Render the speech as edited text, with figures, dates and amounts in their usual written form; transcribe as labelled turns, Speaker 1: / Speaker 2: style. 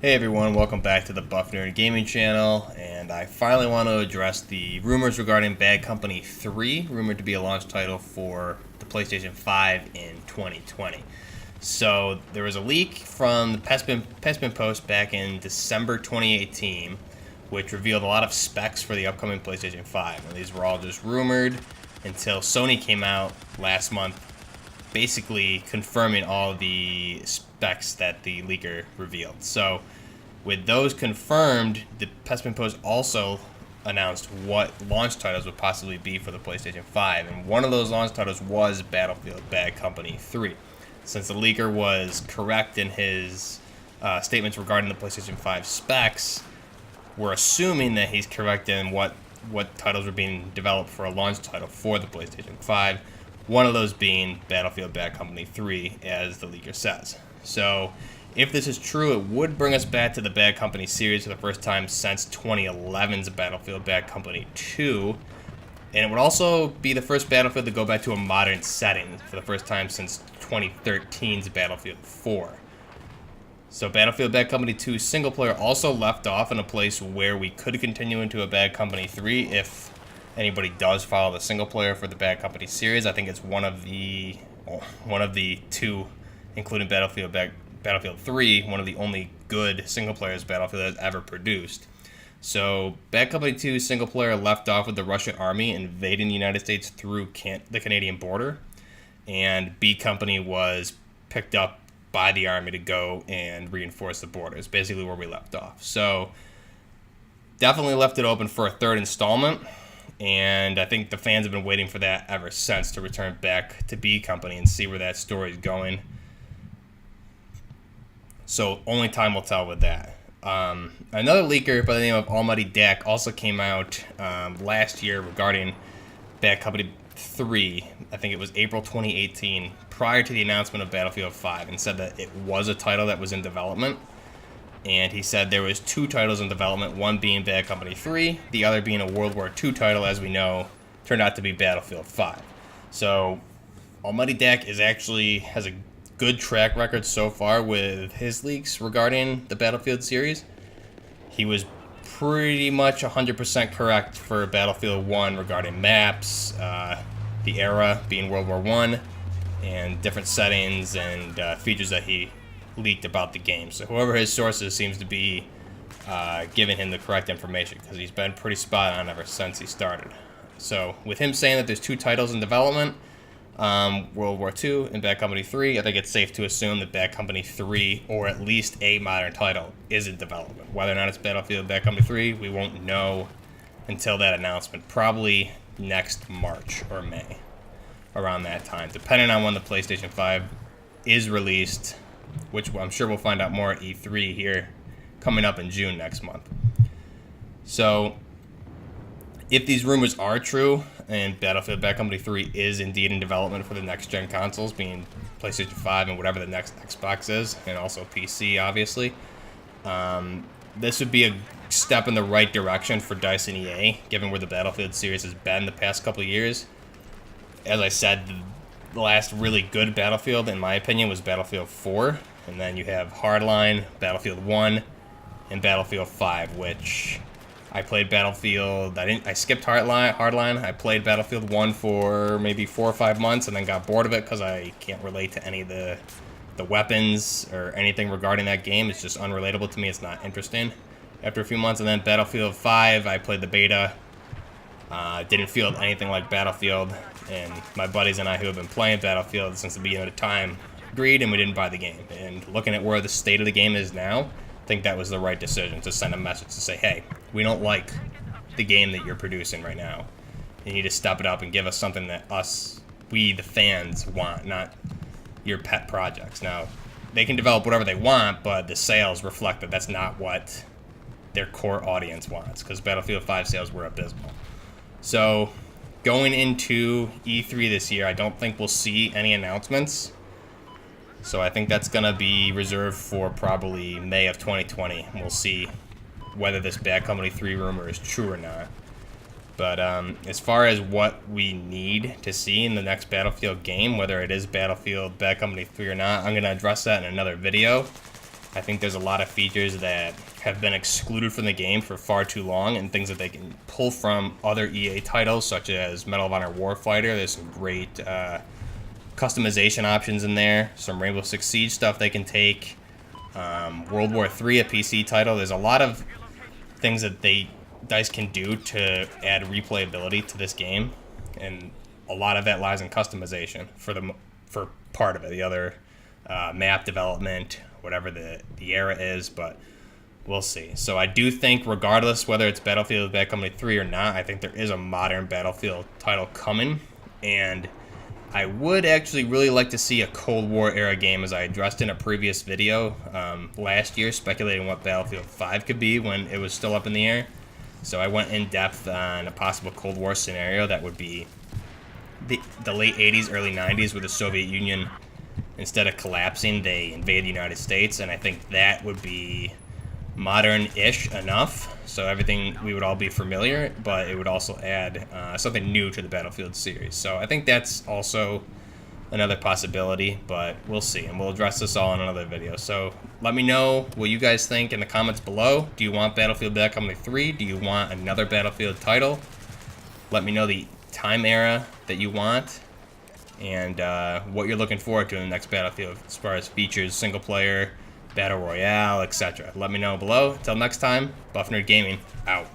Speaker 1: Hey everyone, welcome back to the Buff Nerd Gaming channel, and I finally want to address the rumors regarding Bad Company 3, rumored to be a launch title for the PlayStation 5 in 2020. So there was a leak from the Pespin Post back in December 2018, which revealed a lot of specs for the upcoming PlayStation 5, and these were all just rumored until Sony came out last month basically confirming all the specs that the leaker revealed. So with those confirmed, the Pespin Post also announced what launch titles would possibly be for the PlayStation 5, and one of those launch titles was Battlefield Bad Company 3. Since the leaker was correct in his statements regarding the PlayStation 5 specs, we're assuming that he's correct in what titles were being developed for a launch title for the PlayStation 5. One of those being Battlefield Bad Company 3, as the leaker says. So, if this is true, it would bring us back to the Bad Company series for the first time since 2011's Battlefield Bad Company 2. And it would also be the first Battlefield to go back to a modern setting for the first time since 2013's Battlefield 4. So Battlefield Bad Company 2 single player also left off in a place where we could continue into a Bad Company 3 if anybody does follow the single player for the Bad Company series. I think it's one of the two, including Battlefield 3, one of the only good single players Battlefield has ever produced. So Bad Company 2 single player left off with the Russian army invading the United States through the Canadian border, and B Company was picked up by the army to go and reinforce the borders, basically where we left off. So definitely left it open for a third installment. And I think the fans have been waiting for that ever since, to return back to B Company and see where that story is going. So only time will tell with that. Another leaker by the name of Almighty Dak also came out last year regarding Bad Company 3. I think it was April 2018, prior to the announcement of Battlefield 5, and said that it was a title that was in development. And he said there was two titles in development, one being Bad Company 3, the other being a World War II title, as we know, turned out to be Battlefield 5. So Almighty Dak has a good track record so far with his leaks regarding the Battlefield series. He was pretty much 100% correct for Battlefield 1 regarding maps, the era being World War I, and different settings and features that he leaked about the game. So whoever his sources seems to be giving him the correct information, because he's been pretty spot on ever since he started. So with him saying that there's two titles in development, World War II and Bad Company 3, I think it's safe to assume that Bad Company 3, or at least a modern title, is in development. Whether or not it's Battlefield Bad Company 3, we won't know until that announcement, probably next March or May, around that time, depending on when the PlayStation 5 is released, which I'm sure we'll find out more at E3 here coming up in June next month. So if these rumors are true, and Battlefield Bad Company 3 is indeed in development for the next-gen consoles, being PlayStation 5 and whatever the next Xbox is, and also PC, obviously, this would be a step in the right direction for DICE and EA, given where the Battlefield series has been the past couple of years. As I said, the last really good Battlefield, in my opinion, was Battlefield 4, and then you have Hardline, Battlefield 1, and Battlefield 5, which I played Battlefield. I skipped Hardline. I played Battlefield 1 for maybe 4 or 5 months, and then got bored of it because I can't relate to any of the weapons or anything regarding that game. It's just unrelatable to me. It's not interesting after a few months. And then Battlefield 5, I played the beta. Didn't feel anything like Battlefield, and my buddies and I, who have been playing Battlefield since the beginning of the time, agreed, and we didn't buy the game. And looking at where the state of the game is now, I think that was the right decision, to send a message to say, hey, we don't like the game that you're producing right now. You need to step it up and give us something that we the fans want, not your pet projects. Now, they can develop whatever they want, but the sales reflect that that's not what their core audience wants, because Battlefield 5 sales were abysmal. So going into E3 this year, I don't think we'll see any announcements. So I think that's going to be reserved for probably May of 2020. We'll see whether this Bad Company 3 rumor is true or not. But as far as what we need to see in the next Battlefield game, whether it is Battlefield Bad Company 3 or not, I'm going to address that in another video. I think there's a lot of features that have been excluded from the game for far too long, and things that they can pull from other EA titles, such as Medal of Honor Warfighter. There's some great customization options in there, some Rainbow Six Siege stuff they can take. World War III, a PC title. There's a lot of things that DICE can do to add replayability to this game, and a lot of that lies in customization for part of it. The other map development, whatever the era is, but we'll see. So I do think, regardless whether it's Battlefield Bad Company 3 or not, I think there is a modern Battlefield title coming, and I would actually really like to see a Cold War era game, as I addressed in a previous video last year, speculating what Battlefield 5 could be when it was still up in the air. So I went in depth on a possible Cold War scenario that would be the late 80s, early 90s, where the Soviet Union, instead of collapsing, they invade the United States, and I think that would be modern-ish enough, so everything, we would all be familiar, but it would also add something new to the Battlefield series. So I think that's also another possibility, but we'll see, and we'll address this all in another video. So let me know what you guys think in the comments below. Do you want Battlefield Bad Company 3? Do you want another Battlefield title? Let me know the time era that you want, and what you're looking forward to in the next Battlefield as far as features, single player, battle royale, etc. Let me know below. Until next time, Buff Nerd Gaming out.